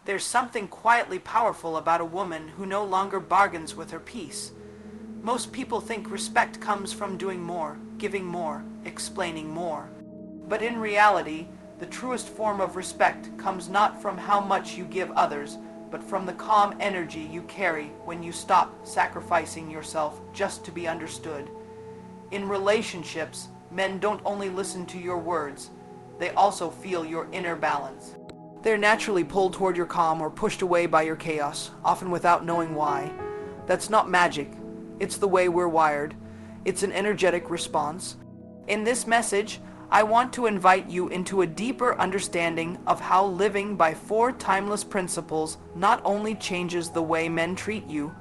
There's something quietly powerful about a woman who no longer bargains with her peace. Most people think respect comes from doing more, giving more, explaining more. But in reality, the truest form of respect comes not from how much you give others, but from the calm energy you carry when you stop sacrificing yourself just to be understood. In relationships, men don't only listen to your words, they also feel your inner balance. They're naturally pulled toward your calm or pushed away by your chaos, often without knowing why. That's not magic. It's the way we're wired. It's an energetic response. In this message, I want to invite you into a deeper understanding of how living by 4 timeless principles not only changes the way men treat you,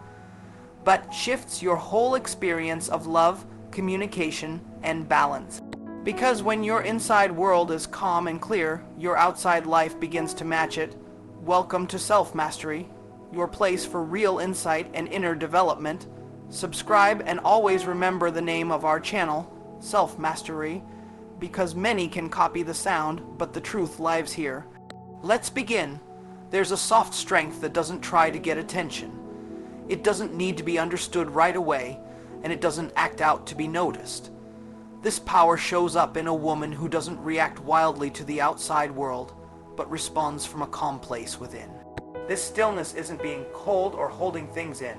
but shifts your whole experience of love, communication, and balance. Because when your inside world is calm and clear, your outside life begins to match it. Welcome to Self-Mastery, your place for real insight and inner development. Subscribe and always remember the name of our channel, Self-Mastery, because many can copy the sound, but the truth lies here. Let's begin. There's a soft strength that doesn't try to get attention. It doesn't need to be understood right away, and it doesn't act out to be noticed. This power shows up in a woman who doesn't react wildly to the outside world, but responds from a calm place within. This stillness isn't being cold or holding things in.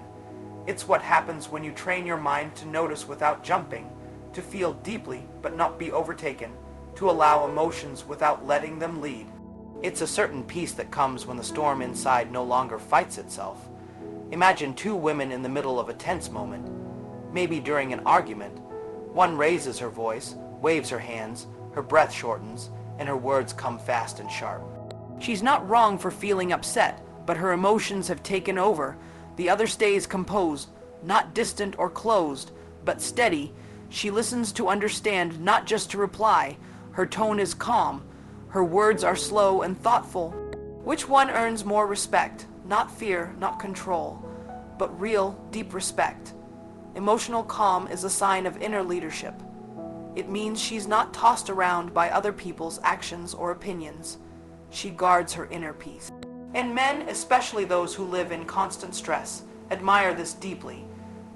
It's what happens when you train your mind to notice without jumping, to feel deeply but not be overtaken, to allow emotions without letting them lead. It's a certain peace that comes when the storm inside no longer fights itself. Imagine 2 women in the middle of a tense moment, maybe during an argument. One raises her voice, waves her hands, her breath shortens, and her words come fast and sharp. She's not wrong for feeling upset, but her emotions have taken over. The other stays composed, not distant or closed, but steady. She listens to understand, not just to reply. Her tone is calm. Her words are slow and thoughtful. Which one earns more respect? Not fear, not control, but real, deep respect. Emotional calm is a sign of inner leadership. It means she's not tossed around by other people's actions or opinions. She guards her inner peace. And men, especially those who live in constant stress, admire this deeply,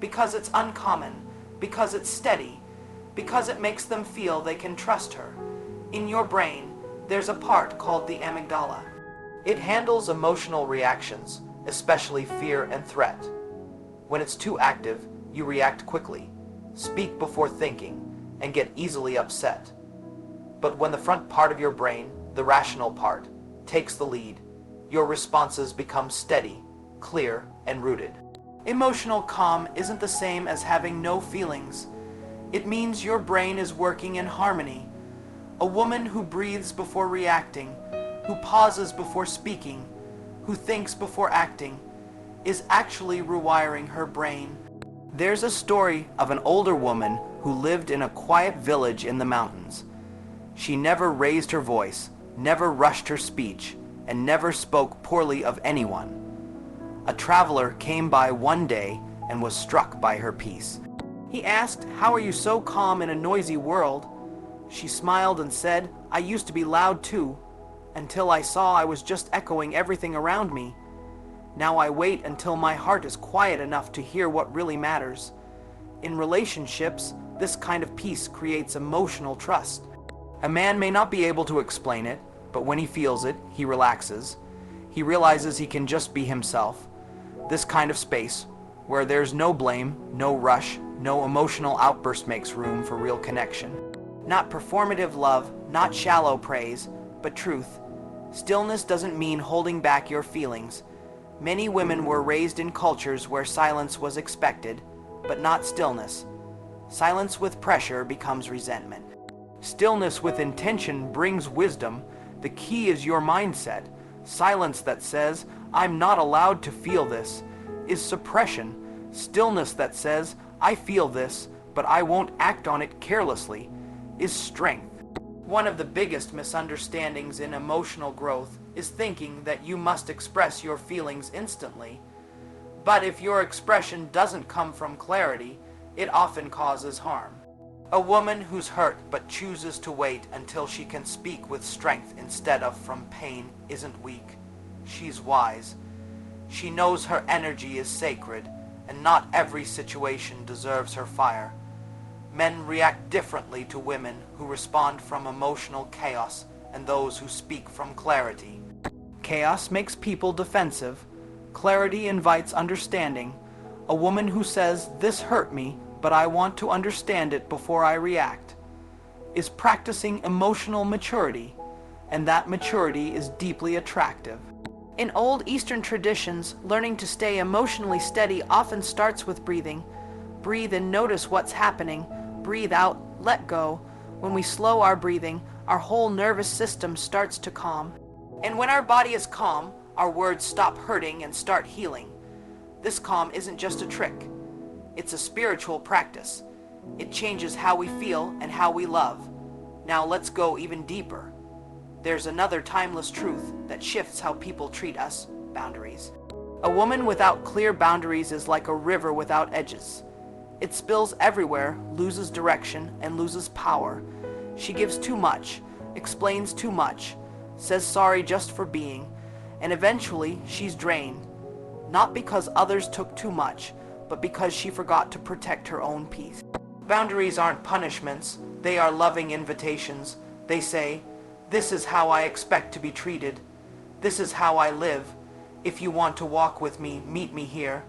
because it's uncommon, because it's steady, because it makes them feel they can trust her. In your brain, there's a part called the amygdala. It handles emotional reactions, especially fear and threat. When it's too active, you react quickly, speak before thinking, and get easily upset. But when the front part of your brain, the rational part, takes the lead, your responses become steady, clear, and rooted. Emotional calm isn't the same as having no feelings. It means your brain is working in harmony. A woman who breathes before reacting, who pauses before speaking, who thinks before acting, is actually rewiring her brain. There's a story of an older woman who lived in a quiet village in the mountains. She never raised her voice, never rushed her speech, and never spoke poorly of anyone. A traveler came by one day and was struck by her peace. He asked, "How are you so calm in a noisy world?" She smiled and said, "I used to be loud too, until I saw I was just echoing everything around me. Now I wait until my heart is quiet enough to hear what really matters." In relationships, this kind of peace creates emotional trust. A man may not be able to explain it, but when he feels it, he relaxes. He realizes he can just be himself. This kind of space, where there's no blame, no rush, no emotional outburst, makes room for real connection. Not performative love, not shallow praise, but truth. Stillness doesn't mean holding back your feelings. Many women were raised in cultures where silence was expected, but not stillness. Silence with pressure becomes resentment. Stillness with intention brings wisdom. The key is your mindset. Silence that says, "I'm not allowed to feel this," is suppression. Stillness that says, "I feel this, but I won't act on it carelessly," is strength. One of the biggest misunderstandings in emotional growth is thinking that you must express your feelings instantly. But if your expression doesn't come from clarity, it often causes harm. A woman who's hurt but chooses to wait until she can speak with strength instead of from pain isn't weak. She's wise. She knows her energy is sacred, and not every situation deserves her fire. Men react differently to women who respond from emotional chaos and those who speak from clarity. Chaos makes people defensive. Clarity invites understanding. A woman who says, "This hurt me, but I want to understand it before I react," is practicing emotional maturity, and that maturity is deeply attractive. In old Eastern traditions, learning to stay emotionally steady often starts with breathing. Breathe and notice what's happening. Breathe out, let go. When we slow our breathing, our whole nervous system starts to calm. And when our body is calm, our words stop hurting and start healing. This calm isn't just a trick. It's a spiritual practice. It changes how we feel and how we love. Now let's go even deeper. There's another timeless truth that shifts how people treat us: boundaries. A woman without clear boundaries is like a river without edges. It spills everywhere, loses direction, and loses power. She gives too much, explains too much, says sorry just for being, and eventually she's drained. Not because others took too much, but because she forgot to protect her own peace. Boundaries aren't punishments, they are loving invitations. They say, "This is how I expect to be treated. This is how I live. If you want to walk with me, meet me here."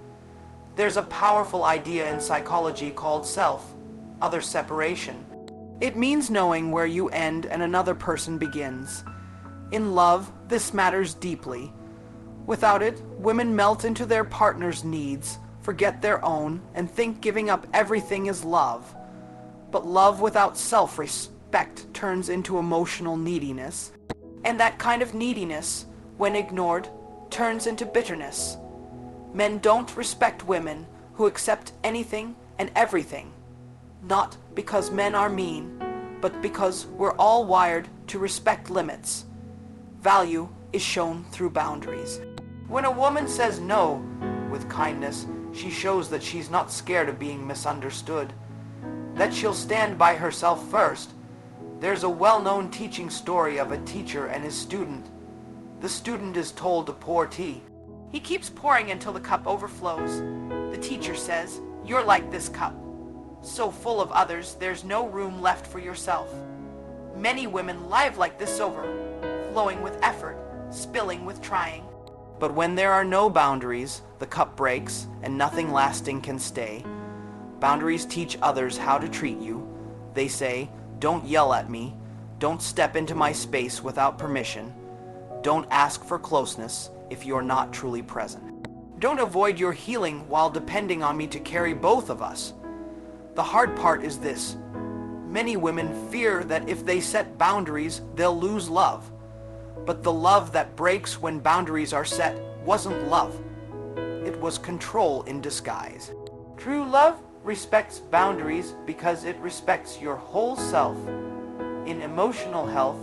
There's a powerful idea in psychology called self-other separation. It means knowing where you end and another person begins. In love, this matters deeply. Without it, women melt into their partner's needs, forget their own, and think giving up everything is love. But love without self-respect turns into emotional neediness. And that kind of neediness, when ignored, turns into bitterness. Men don't respect women who accept anything and everything. Not because men are mean, but because we're all wired to respect limits. Value is shown through boundaries. When a woman says no with kindness, she shows that she's not scared of being misunderstood, that she'll stand by herself first. There's a well-known teaching story of a teacher and his student. The student is told to pour tea. He keeps pouring until the cup overflows. The teacher says, "You're like this cup, so full of others there's no room left for yourself." Many women live like this over, flowing with effort, spilling with trying. But when there are no boundaries, the cup breaks and nothing lasting can stay. Boundaries teach others how to treat you. They say, "Don't yell at me. Don't step into my space without permission. Don't ask for closeness if you're not truly present. Don't avoid your healing while depending on me to carry both of us." The hard part is this: many women fear that if they set boundaries, they'll lose love. But the love that breaks when boundaries are set wasn't love. It was control in disguise. True love respects boundaries because it respects your whole self. In emotional health,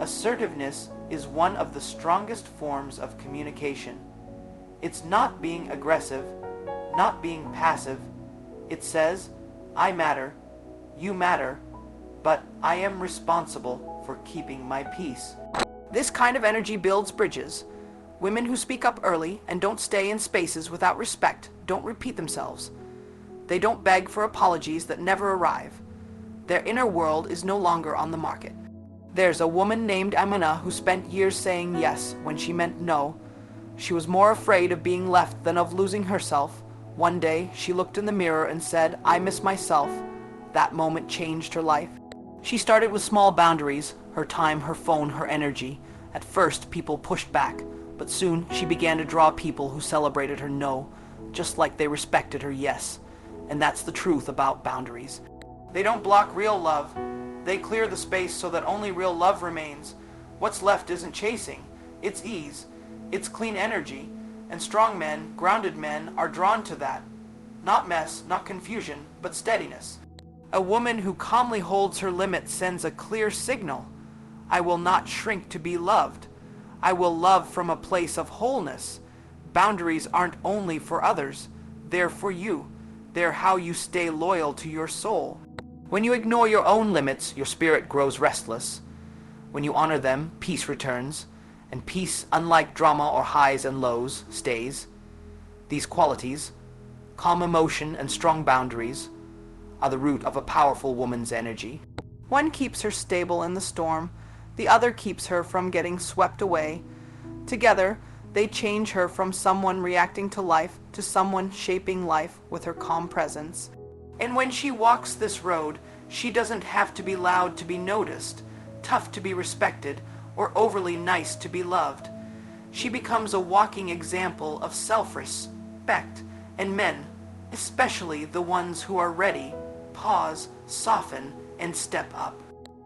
assertiveness is one of the strongest forms of communication. It's not being aggressive, not being passive. It says, "I matter, you matter, but I am responsible for keeping my peace." This kind of energy builds bridges. Women who speak up early and don't stay in spaces without respect don't repeat themselves. They don't beg for apologies that never arrive. Their inner world is no longer on the market. There's a woman named Amina who spent years saying yes when she meant no. She was more afraid of being left than of losing herself. One day, she looked in the mirror and said, "I miss myself." That moment changed her life. She started with small boundaries: her time, her phone, her energy. At first, people pushed back, but soon she began to draw people who celebrated her no, just like they respected her yes. And that's the truth about boundaries. They don't block real love. They clear the space so that only real love remains. What's left isn't chasing, it's ease. It's clean energy. And strong men, grounded men, are drawn to that. Not mess, not confusion, but steadiness. A woman who calmly holds her limits sends a clear signal. I will not shrink to be loved. I will love from a place of wholeness. Boundaries aren't only for others. They're for you. They're how you stay loyal to your soul. When you ignore your own limits, your spirit grows restless. When you honor them, peace returns. And peace, unlike drama or highs and lows, stays. These qualities, calm emotion and strong boundaries, are the root of a powerful woman's energy. One keeps her stable in the storm, the other keeps her from getting swept away. Together, they change her from someone reacting to life to someone shaping life with her calm presence. And when she walks this road, she doesn't have to be loud to be noticed, tough to be respected, or overly nice to be loved. She becomes a walking example of self-respect, and men, especially the ones who are ready, pause, soften, and step up.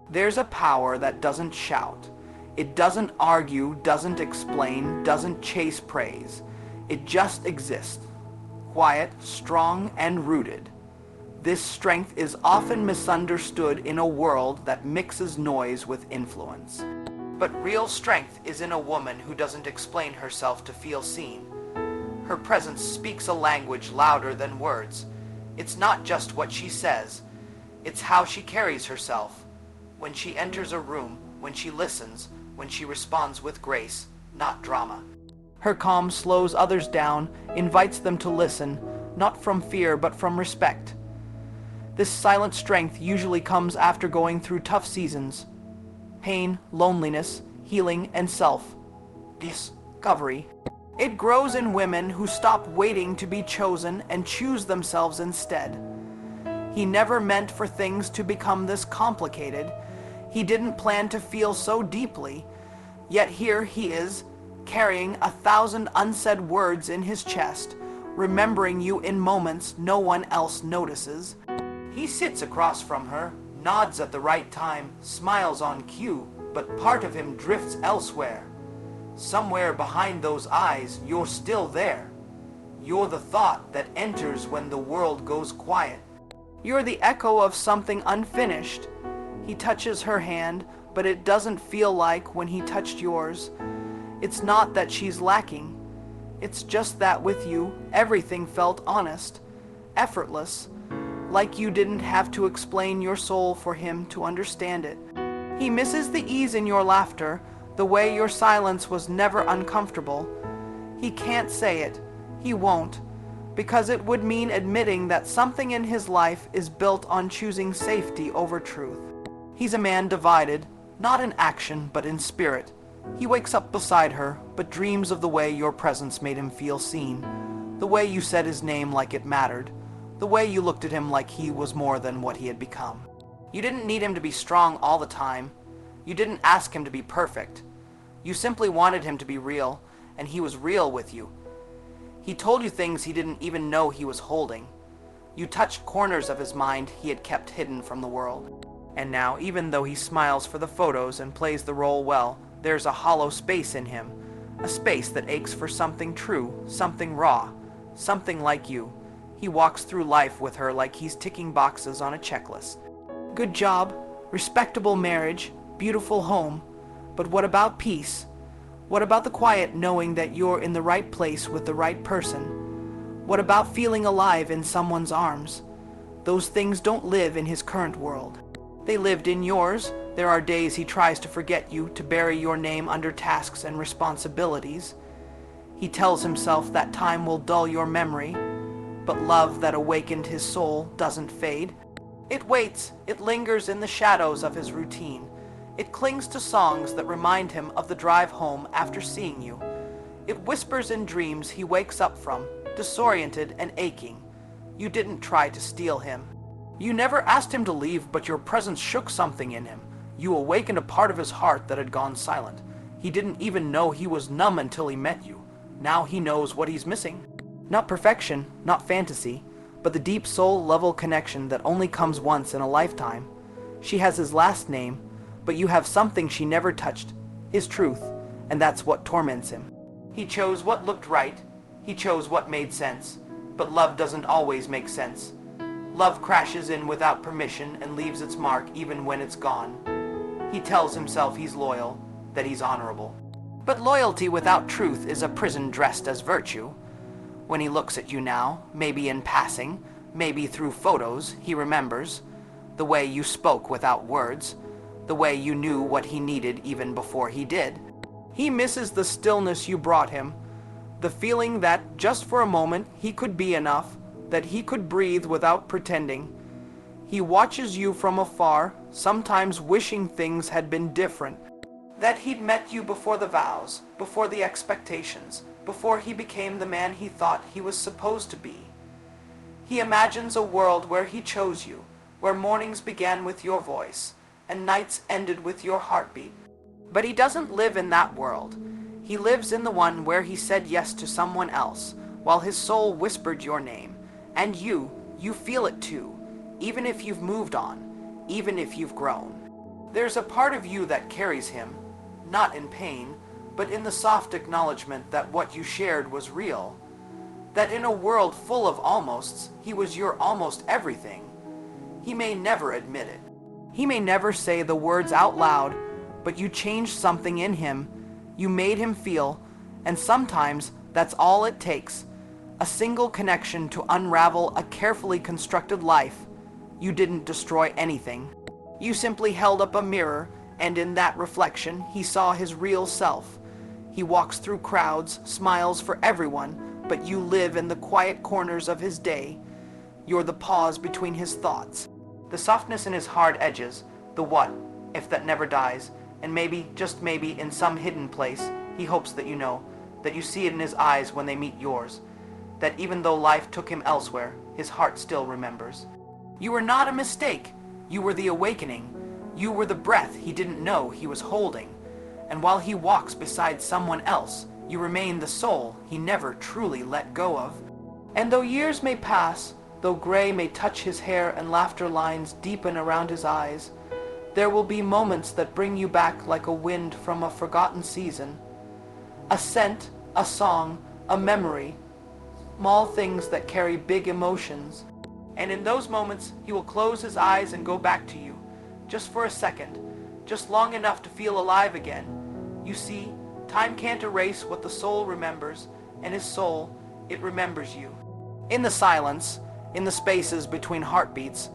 There's a power that doesn't shout. It doesn't argue, doesn't explain, doesn't chase praise. It just exists, quiet, strong, and rooted. This strength is often misunderstood in a world that mixes noise with influence. But real strength is in a woman who doesn't explain herself to feel seen. Her presence speaks a language louder than words. It's not just what she says, it's how she carries herself. When she enters a room, when she listens, when she responds with grace, not drama. Her calm slows others down, invites them to listen, not from fear but from respect. This silent strength usually comes after going through tough seasons. Pain, loneliness, healing, and self-discovery. It grows in women who stop waiting to be chosen and choose themselves instead. He never meant for things to become this complicated. He didn't plan to feel so deeply. Yet here he is, carrying 1,000 unsaid words in his chest, remembering you in moments no one else notices. He sits across from her, nods at the right time, smiles on cue, but part of him drifts elsewhere. Somewhere behind those eyes, you're still there. You're the thought that enters when the world goes quiet. You're the echo of something unfinished. He touches her hand, but it doesn't feel like when he touched yours. It's not that she's lacking. It's just that with you, everything felt honest, effortless, like you didn't have to explain your soul for him to understand it. He misses the ease in your laughter, the way your silence was never uncomfortable. He can't say it. He won't, because it would mean admitting that something in his life is built on choosing safety over truth. He's a man divided, not in action, but in spirit. He wakes up beside her, but dreams of the way your presence made him feel seen, the way you said his name like it mattered, the way you looked at him like he was more than what he had become. You didn't need him to be strong all the time. You didn't ask him to be perfect. You simply wanted him to be real, and he was real with you. He told you things he didn't even know he was holding. You touched corners of his mind he had kept hidden from the world. And now, even though he smiles for the photos and plays the role well, there's a hollow space in him, a space that aches for something true, something raw, something like you. He walks through life with her like he's ticking boxes on a checklist. Good job, respectable marriage, beautiful home. But what about peace? What about the quiet knowing that you're in the right place with the right person? What about feeling alive in someone's arms? Those things don't live in his current world. They lived in yours. There are days he tries to forget you, to bury your name under tasks and responsibilities. He tells himself that time will dull your memory, but love that awakened his soul doesn't fade. It waits, it lingers in the shadows of his routine. It clings to songs that remind him of the drive home after seeing you. It whispers in dreams he wakes up from, disoriented and aching. You didn't try to steal him. You never asked him to leave, but your presence shook something in him. You awakened a part of his heart that had gone silent. He didn't even know he was numb until he met you. Now he knows what he's missing. Not perfection, not fantasy, but the deep soul-level connection that only comes once in a lifetime. She has his last name, but you have something she never touched, his truth, and that's what torments him. He chose what looked right. He chose what made sense. But love doesn't always make sense. Love crashes in without permission and leaves its mark even when it's gone. He tells himself he's loyal, that he's honorable. But loyalty without truth is a prison dressed as virtue. When he looks at you now, maybe in passing, maybe through photos, he remembers the way you spoke without words, the way you knew what he needed even before he did. He misses the stillness you brought him, the feeling that, just for a moment, he could be enough, that he could breathe without pretending. He watches you from afar, sometimes wishing things had been different, that he'd met you before the vows, before the expectations, before he became the man he thought he was supposed to be. He imagines a world where he chose you, where mornings began with your voice, and nights ended with your heartbeat. But he doesn't live in that world. He lives in the one where he said yes to someone else, while his soul whispered your name. And you feel it too, even if you've moved on, even if you've grown. There's a part of you that carries him, not in pain, but in the soft acknowledgement that what you shared was real. That in a world full of almosts, he was your almost everything. He may never admit it. He may never say the words out loud, but you changed something in him. You made him feel, and sometimes that's all it takes. A single connection to unravel a carefully constructed life. You didn't destroy anything. You simply held up a mirror, and in that reflection, he saw his real self. He walks through crowds, smiles for everyone, but you live in the quiet corners of his day. You're the pause between his thoughts, the softness in his hard edges, the what, if that never dies, and maybe, just maybe, in some hidden place, he hopes that you know, that you see it in his eyes when they meet yours, that even though life took him elsewhere, his heart still remembers. You were not a mistake. You were the awakening. You were the breath he didn't know he was holding. And while he walks beside someone else, you remain the soul he never truly let go of. And though years may pass, though gray may touch his hair and laughter lines deepen around his eyes, there will be moments that bring you back like a wind from a forgotten season. A scent, a song, a memory, small things that carry big emotions. And in those moments, he will close his eyes and go back to you, just for a second, just long enough to feel alive again. You see, time can't erase what the soul remembers, and his soul, it remembers you. In the silence, in the spaces between heartbeats,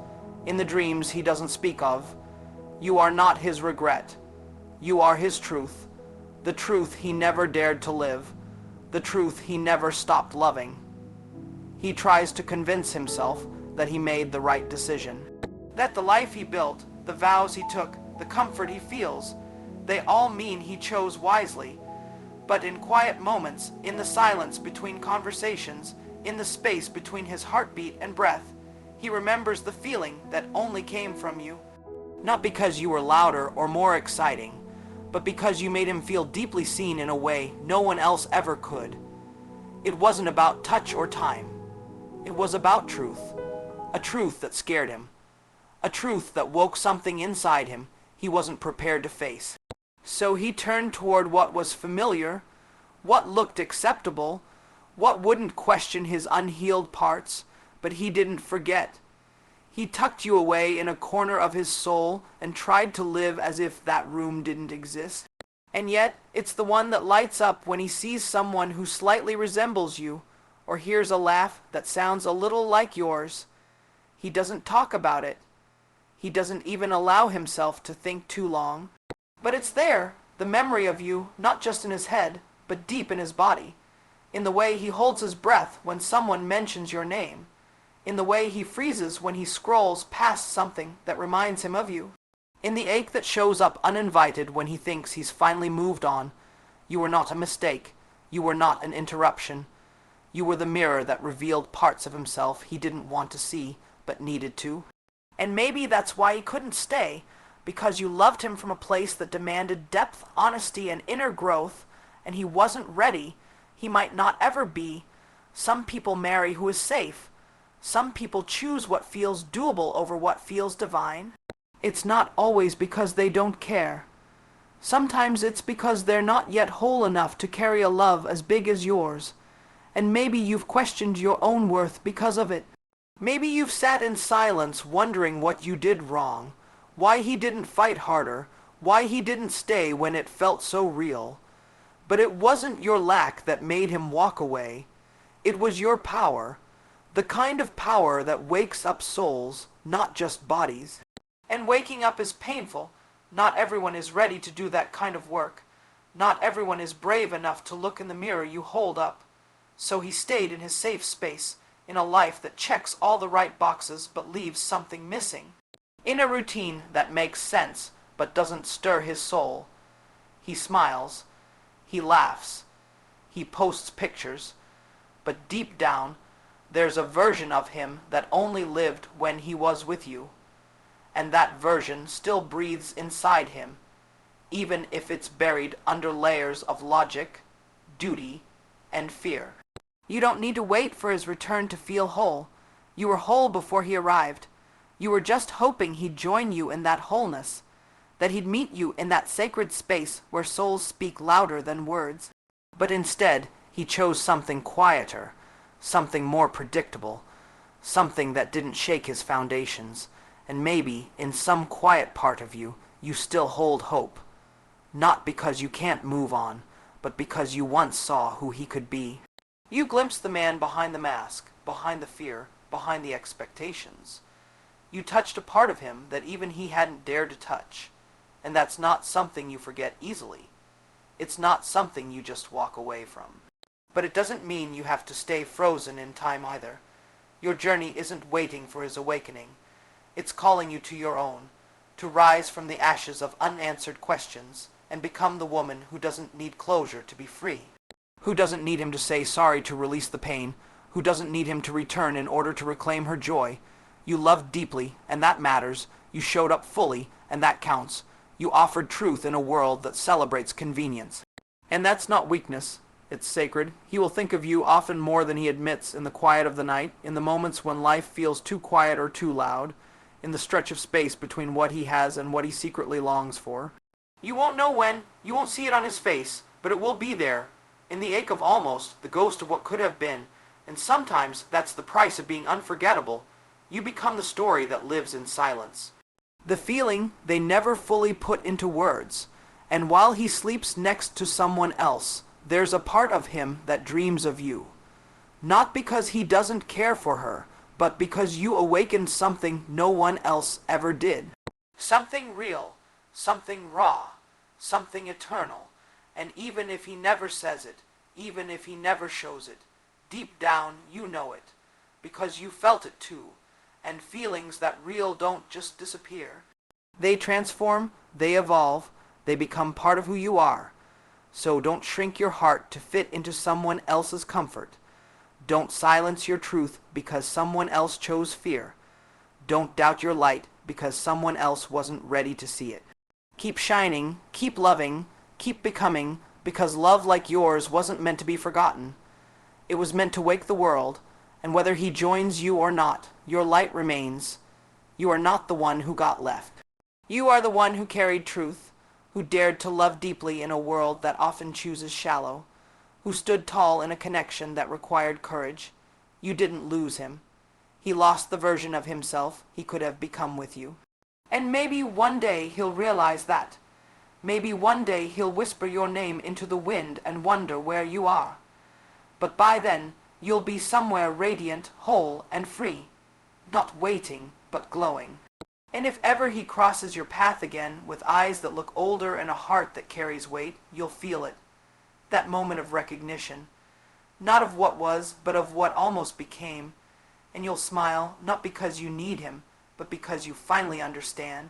in the dreams he doesn't speak of, you are not his regret. You are his truth, the truth he never dared to live, the truth he never stopped loving. He tries to convince himself that he made the right decision, that the life he built, the vows he took, the comfort he feels, they all mean he chose wisely. But in quiet moments, in the silence between conversations, in the space between his heartbeat and breath, he remembers the feeling that only came from you. Not because you were louder or more exciting, but because you made him feel deeply seen in a way no one else ever could. It wasn't about touch or time. It was about truth. A truth that scared him. A truth that woke something inside him he wasn't prepared to face. So he turned toward what was familiar, what looked acceptable, what wouldn't question his unhealed parts, but he didn't forget. He tucked you away in a corner of his soul and tried to live as if that room didn't exist. And yet, it's the one that lights up when he sees someone who slightly resembles you, or hears a laugh that sounds a little like yours. He doesn't talk about it. He doesn't even allow himself to think too long. But it's there, the memory of you, not just in his head, but deep in his body. In the way he holds his breath when someone mentions your name. In the way he freezes when he scrolls past something that reminds him of you. In the ache that shows up uninvited when he thinks he's finally moved on. You were not a mistake. You were not an interruption. You were the mirror that revealed parts of himself he didn't want to see, but needed to. And maybe that's why he couldn't stay, because you loved him from a place that demanded depth, honesty, and inner growth, and he wasn't ready. He might not ever be. Some people marry who is safe. Some people choose what feels doable over what feels divine. It's not always because they don't care. Sometimes it's because they're not yet whole enough to carry a love as big as yours. And maybe you've questioned your own worth because of it. Maybe you've sat in silence wondering what you did wrong, why he didn't fight harder, why he didn't stay when it felt so real. But it wasn't your lack that made him walk away. It was your power, the kind of power that wakes up souls, not just bodies. And waking up is painful. Not everyone is ready to do that kind of work. Not everyone is brave enough to look in the mirror you hold up. So he stayed in his safe space, in a life that checks all the right boxes but leaves something missing. In a routine that makes sense but doesn't stir his soul. He smiles. He laughs. He posts pictures. But deep down, there's a version of him that only lived when he was with you. And that version still breathes inside him, even if it's buried under layers of logic, duty, and fear. You don't need to wait for his return to feel whole. You were whole before he arrived. You were just hoping he'd join you in that wholeness, that he'd meet you in that sacred space where souls speak louder than words. But instead, he chose something quieter, something more predictable, something that didn't shake his foundations. And maybe, in some quiet part of you, you still hold hope. Not because you can't move on, but because you once saw who he could be. You glimpsed the man behind the mask, behind the fear, behind the expectations. You touched a part of him that even he hadn't dared to touch. And that's not something you forget easily. It's not something you just walk away from. But it doesn't mean you have to stay frozen in time either. Your journey isn't waiting for his awakening. It's calling you to your own, to rise from the ashes of unanswered questions and become the woman who doesn't need closure to be free. Who doesn't need him to say sorry to release the pain, who doesn't need him to return in order to reclaim her joy. You loved deeply, and that matters. You showed up fully, and that counts. You offered truth in a world that celebrates convenience. And that's not weakness. It's sacred. He will think of you often more than he admits in the quiet of the night, in the moments when life feels too quiet or too loud, in the stretch of space between what he has and what he secretly longs for. You won't know when, you won't see it on his face, but it will be there, in the ache of almost, the ghost of what could have been. And sometimes that's the price of being unforgettable. You become the story that lives in silence. The feeling they never fully put into words. And while he sleeps next to someone else, there's a part of him that dreams of you. Not because he doesn't care for her, but because you awakened something no one else ever did. Something real, something raw, something eternal. And even if he never says it, even if he never shows it, deep down you know it, because you felt it too. And feelings that real don't just disappear. They transform, they evolve, they become part of who you are. So don't shrink your heart to fit into someone else's comfort. Don't silence your truth because someone else chose fear. Don't doubt your light because someone else wasn't ready to see it. Keep shining, keep loving, keep becoming, because love like yours wasn't meant to be forgotten. It was meant to wake the world, and whether he joins you or not, your light remains. You are not the one who got left. You are the one who carried truth, who dared to love deeply in a world that often chooses shallow, who stood tall in a connection that required courage. You didn't lose him. He lost the version of himself he could have become with you. And maybe one day he'll realize that. Maybe one day he'll whisper your name into the wind and wonder where you are. But by then, you'll be somewhere radiant, whole, and free. Not waiting, but glowing. And if ever he crosses your path again, with eyes that look older and a heart that carries weight, you'll feel it. That moment of recognition. Not of what was, but of what almost became. And you'll smile, not because you need him, but because you finally understand.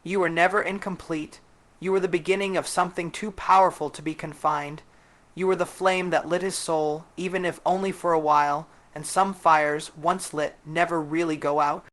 You were never incomplete. You were the beginning of something too powerful to be confined. You were the flame that lit his soul, even if only for a while, and some fires, once lit, never really go out.